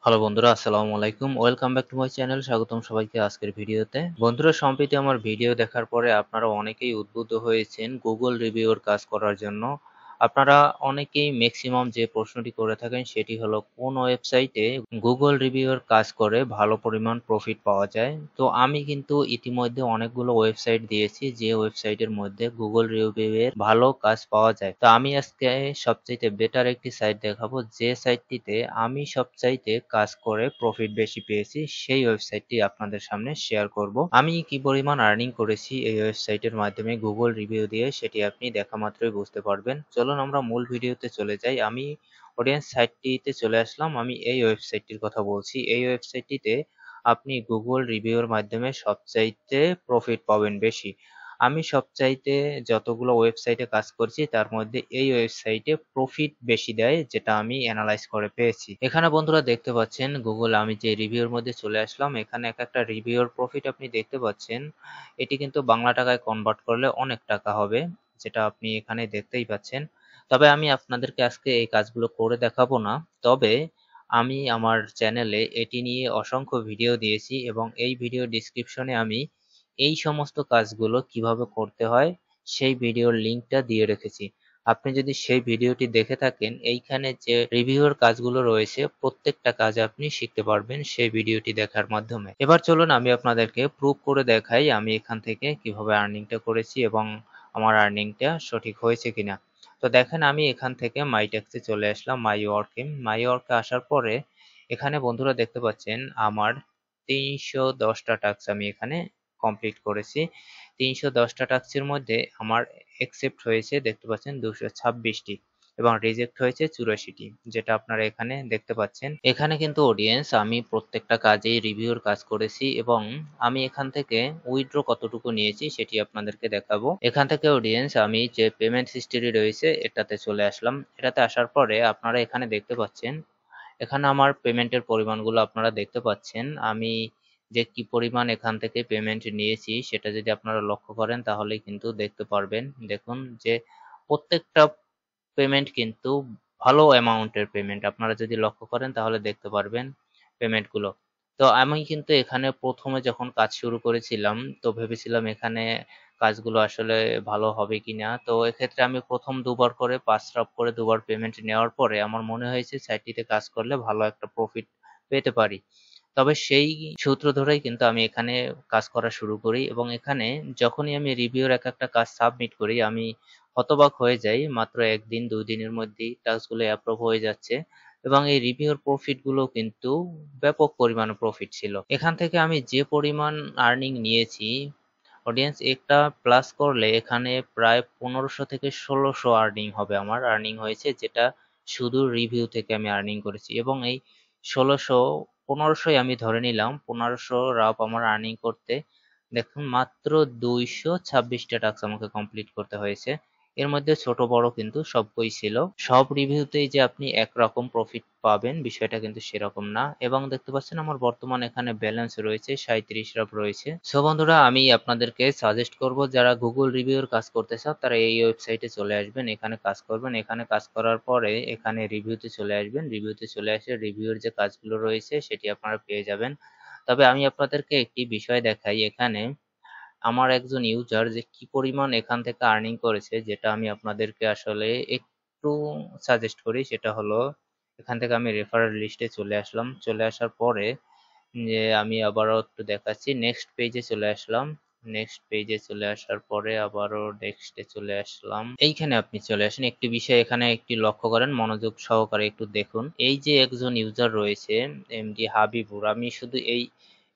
Hello বন্ধুরা, আসসালামু আলাইকুম। Welcome back to my channel. স্বাগতম সবাইকে আজকের ভিডিওতে। বন্ধুরা, সম্প্রতি আমার ভিডিও দেখার পরে আপনারা অনেকেই উদ্বুদ্ধ হয়েছেন গুগল রিভিউর কাজ করার জন্য। আপনারা অনেকেই ম্যাক্সিমাম যে প্রশ্নটি করে থাকেন সেটি হলো কোন ওয়েবসাইটে গুগল রিভিউর কাজ করে ভালো পরিমাণ প্রফিট পাওয়া যায়। তো আমি কিন্তু ইতিমধ্যে অনেকগুলো ওয়েবসাইট দিয়েছি যে ওয়েবসাইটের মধ্যে গুগল রিভিউয়ের ভালো কাজ পাওয়া যায়। তো আমি আজকে সবচাইতে বেটার একটি সাইট দেখাবো যে সাইটটিতে আমি সবচাইতে কাজ করে প্রফিট বেশি পেয়েছি, সেই ওয়েবসাইটটি আপনাদের সামনে শেয়ার করব। আমি কি পরিমাণ আর্নিং করেছি এই ওয়েবসাইটের মাধ্যমে গুগল রিভিউ দিয়ে সেটি আপনি দেখা মাত্রই বুঝতে পারবেন। চলুন আমরা মূল ভিডিওতে চলে যাই। আমি অডিয়েন্স সাইটটিতে চলে আসলাম। আমি এই ওয়েবসাইটটির কথা বলছি। এই ওয়েবসাইটটিতে আপনি গুগল রিভিউর মাধ্যমে সবচাইতে প্রফিট পাবেন বেশি। আমি সবচাইতে যতগুলো ওয়েবসাইটে কাজ করছি তার মধ্যে এই ওয়েবসাইটে প্রফিট বেশি দেয়, যেটা আমি অ্যানালাইজ করে পেয়েছি। এখানে বন্ধুরা দেখতে পাচ্ছেন গুগল, আমি যে রিভিউর মধ্যে চলে আসলাম, এখানে এক একটা রিভিউর প্রফিট আপনি দেখতে পাচ্ছেন। এটি কিন্তু বাংলা টাকায় কনভার্ট করলে অনেক টাকা হবে, যেটা আপনি এখানে দেখতেই পাচ্ছেন। তবে আমি আপনাদেরকে আজকে এই কাজগুলো করে দেখাবো না। তবে আমি আমার চ্যানেলে এটি নিয়ে অসংখ্য ভিডিও দিয়েছি এবং এই ভিডিও ডিসক্রিপশনে আমি এই সমস্ত কাজগুলো কিভাবে করতে হয় সেই ভিডিওর লিংকটা দিয়ে রেখেছি। আপনি যদি সেই ভিডিওটি দেখে থাকেন, এইখানে যে রিভিউর কাজগুলো রয়েছে প্রত্যেকটা কাজ আপনি শিখতে পারবেন সেই ভিডিওটি দেখার মাধ্যমে। এবার চলুন আমি আপনাদেরকে প্রুভ করে দেখাই আমি এখান থেকে কিভাবে আর্নিংটা করেছি এবং আমার আর্নিংটা সঠিক হয়েছে কিনা। তো দেখেন, আমি এখান থেকে মাই ট্যাক্সে চলে আসলাম, মাই ওয়ার্কে আসার পরে এখানে বন্ধুরা দেখতে পাচ্ছেন আমার 310টা টাস্ক আমি এখানে কমপ্লিট করেছি। 310টা টাস্কের মধ্যে আমার অ্যাকসেপ্ট হয়েছে দেখতে পাচ্ছেন 226টি এবং রিজেক্ট হয়েছে 84টি, যেটা আপনারা এখানে দেখতে পাচ্ছেন। এখানে কিন্তু অডিয়েন্স আমি প্রত্যেকটা কাজেই রিভিউর কাজ করেছি এবং আমি এখান থেকে উইথড্র কতটুকু নিয়েছি সেটি আপনাদেরকে দেখাবো। এখান থেকে অডিয়েন্স আমি যে পেমেন্ট হিস্টরি রয়েছে এটাতে চলে আসলাম। এটাতে আসার পরে আপনারা এখানে দেখতে পাচ্ছেন, এখানে আমার পেমেন্টের পরিমাণগুলো আপনারা দেখতে পাচ্ছেন। আমি যে কি পরিমাণ এখান থেকে পেমেন্ট নিয়েছি সেটা যদি আপনারা লক্ষ্য করেন তাহলে কিন্তু দেখতে পারবেন। দেখুন যে প্রত্যেকটা পেমেন্ট কিন্তু ভালো অ্যামাউন্টের পেমেন্ট। আপনারা যদি লক্ষ্য করেন তাহলে দেখতে পারবেন পেমেন্টগুলো। তো আমি কিন্তু এখানে প্রথমে যখন কাজ শুরু করেছিলাম তো ভেবেছিলাম এখানে কাজগুলো আসলে ভালো হবে কিনা। তো এক্ষেত্রে আমি প্রথম দুবার করে 5 করে দুবার পেমেন্ট নেওয়ার পরে আমার মনে হয়েছে সাইটটিতে কাজ করলে ভালো একটা প্রফিট পেতে পারি। তবে সেই সূত্র ধরেই কিন্তু আমি এখানে কাজ করা শুরু করি এবং এখানে যখনই আমি রিভিউর এক একটা কাজ সাবমিট করি আমি হতবাক হয়ে যাই। মাত্র একদিন 2 দিনের মধ্যেই টাস্কগুলো অ্যাপ্রুভ হয়ে যাচ্ছে এবং এই রিভিউর প্রফিট গুলো কিন্তু ব্যাপক পরিমাণে প্রফিট ছিল। এখান থেকে আমি যে পরিমাণ আর্নিং নিয়েছি, অডিয়েন্স একটা প্লাস করলে এখানে প্রায় 1500 থেকে 1600 আর্নিং হবে। আমার আর্নিং হয়েছে, যেটা শুধু রিভিউ থেকে আমি আর্নিং করেছি এবং এই 1600 1500ই আমি ধরে নিলাম। 1500 রাফ আমার আর্নিং করতে দেখুন মাত্র 226টা টাস্ক আমাকে কমপ্লিট করতে হয়েছে। এর মধ্যে ছোট বড় কিন্তু সবই ছিল। সব রিভিউতেই যে আপনি একরকম প্রফিট পাবেন বিষয়টা কিন্তু সেরকম না। এবং দেখতে পাচ্ছেন আমার বর্তমান এখানে ব্যালেন্স রয়েছে 37 রাফ রয়েছে। সো বন্ধুরা, আমি আপনাদেরকে সাজেস্ট করব যারা গুগল রিভিউর কাজ করতে চান তারা এই ওয়েবসাইটে চলে আসবেন, এখানে কাজ করবেন। এখানে কাজ করার পরে এখানে রিভিউতে চলে আসবেন। রিভিউতে চলে আসে রিভিউর যে কাজগুলো রয়েছে সেটি আপনারা পেয়ে যাবেন। তবে আমি আপনাদেরকে একটি বিষয় দেখাই, এখানে আমার একজন ইউজার যে কি পরিমাণ এখান থেকে আর্নিং করেছে, যেটা আমি আপনাদেরকে আসলে একটু সাজেস্ট করি। সেটা হলো এখান থেকে আমি রেফারেল লিস্টে চলে আসলাম। চলে আসার পরে যে আমি আবারও একটু দেখাচ্ছি, নেক্সট পেজে চলে আসলাম। নেক্সট পেজে চলে আসার পরে আবারও নেক্সটে চলে আসলাম। এইখানে আপনি চলে আসেন। একটি বিষয় এখানে একটি লক্ষ্য করেন, মনোযোগ সহকারে একটু দেখুন। এই যে একজন ইউজার রয়েছে এমডি হাবিবুর, আমি শুধু এই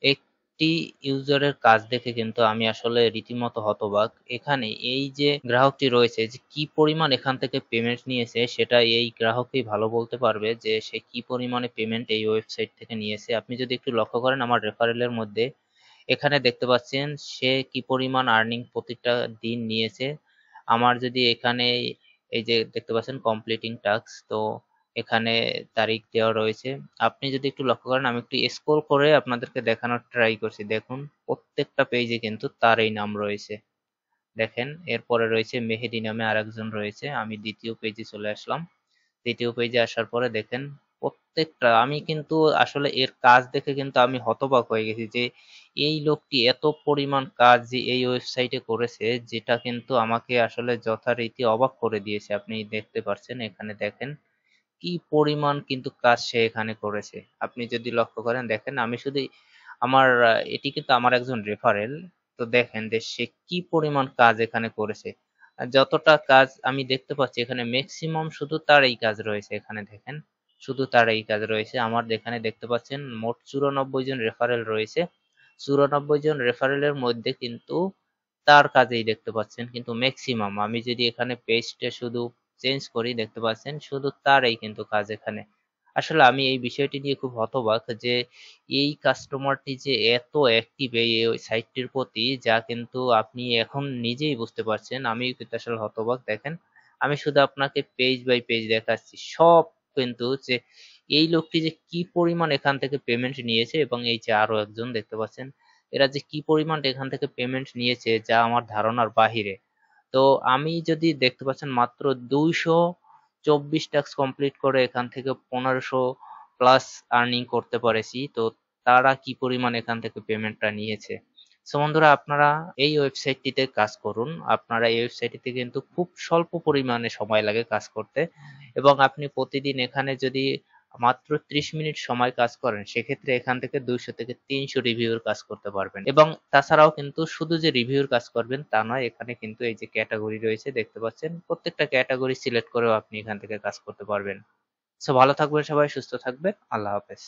একটি ইউজারের কাজ দেখে কিন্তু আমি আসলে রীতিমতো হতবাক। এখানে এই যে গ্রাহকটি রয়েছে যে কি পরিমাণ এখান থেকে পেমেন্ট নিয়েছে সেটা এই গ্রাহকই ভালো বলতে পারবে যে সে কি পরিমাণে পেমেন্ট এই ওয়েবসাইট থেকে নিয়েছে। আপনি যদি একটু লক্ষ্য করেন আমার রেফারেলের মধ্যে এখানে দেখতে পাচ্ছেন সে কি পরিমাণ আর্নিং প্রতিটা দিন নিয়েছে। আমার যদি এখানে এই যে দেখতে পাচ্ছেন কমপ্লিটিং টাস্ক, তো এখানে তারিখ দেওয়া রয়েছে। আপনি যদি একটু লক্ষ্য করেন, আমি একটু স্ক্রল করে আপনাদেরকে দেখানোর ট্রাই করছি। দেখুন প্রত্যেকটা পেজে কিন্তু তার এই নাম রয়েছে। দেখেন এরপরে রয়েছে মেহেদী নামে আরেকজন রয়েছে। আমি দ্বিতীয় পেজে চলে আসলাম। দ্বিতীয় পেজে আসার পরে দেখেন প্রত্যেকটা আমি কিন্তু আসলে এর কাজ দেখে কিন্তু আমি হতবাক হয়ে গেছি যে এই লোকটি এত পরিমাণ কাজ যে এই ওয়েবসাইটে করেছে, যেটা কিন্তু আমাকে আসলে যথারীতি অবাক করে দিয়েছে। আপনি দেখতে পাচ্ছেন, এখানে দেখেন কি পরিমাণ কিন্তু কাজ সে এখানে করেছে। আপনি যদি লক্ষ্য করেন, দেখেন আমি শুধু আমার এটি কিন্তু আমার একজন রেফারেল। তো দেখেন যে সে কি পরিমাণ কাজ এখানে করেছে। আর যতটা কাজ আমি দেখতে পাচ্ছি এখানে ম্যাক্সিমাম শুধু তার এই কাজ রয়েছে। এখানে দেখেন শুধু তার এই কাজ রয়েছে। আমার এখানে দেখতে পাচ্ছেন মোট 94 জন রেফারেল রয়েছে। 94 জন রেফারেলের মধ্যে কিন্তু তার কাজেই দেখতে পাচ্ছেন কিন্তু ম্যাক্সিমাম, আমি যদি এখানে পেজটা শুধু চেঞ্জ করি, দেখতে পাচ্ছেন শুধু তারই কিন্তু কাজ এখানে। আসলে আমি এই বিষয়টি নিয়ে খুব হতবাক যে এই কাস্টমারটি যে এত অ্যাক্টিভ এই সাইটটির প্রতি, যা কিন্তু আপনি এখন নিজেই বুঝতে পারছেন। আমি কিন্তু আসলে হতবাক। দেখেন আমি শুধু আপনাকে পেজ বাই পেজ দেখাচ্ছি সব, কিন্তু যে এই লোকটি যে কি পরিমাণ এখান থেকে পেমেন্ট নিয়েছে, এবং এই যে আরো একজন দেখতে পাচ্ছেন এরা যে কি পরিমাণ এখান থেকে পেমেন্ট নিয়েছে যা আমার ধারণার বাহিরে। তো আমি যদি দেখতে পাচ্ছেন মাত্র 224 টাস্ক কমপ্লিট করে এখান থেকে 1500 প্লাস আর্নিং করতে পারেছি, তো তারা কি পরিমাণ এখান থেকে পেমেন্টটা নিয়েছে। সো বন্ধুরা, আপনারা এই ওয়েবসাইটটিতে কাজ করুন। আপনারা এই ওয়েবসাইটটিতে কিন্তু খুব স্বল্প পরিমাণে সময় লাগে কাজ করতে, এবং আপনি প্রতিদিন এখানে যদি মাত্র 30 মিনিট সময় কাজ করেন, সেক্ষেত্রে এখান থেকে 200 থেকে 300 রিভিউর কাজ করতে পারবেন। এবং তাছাড়াও কিন্তু শুধু যে রিভিউর কাজ করবেন তা নয়, এখানে কিন্তু এই যে ক্যাটাগরি রয়েছে দেখতে পাচ্ছেন, প্রত্যেকটা ক্যাটাগরি সিলেক্ট করেও আপনি এখান থেকে কাজ করতে পারবেন। সো ভালো থাকবেন সবাই, সুস্থ থাকবেন, আল্লাহ হাফেজ।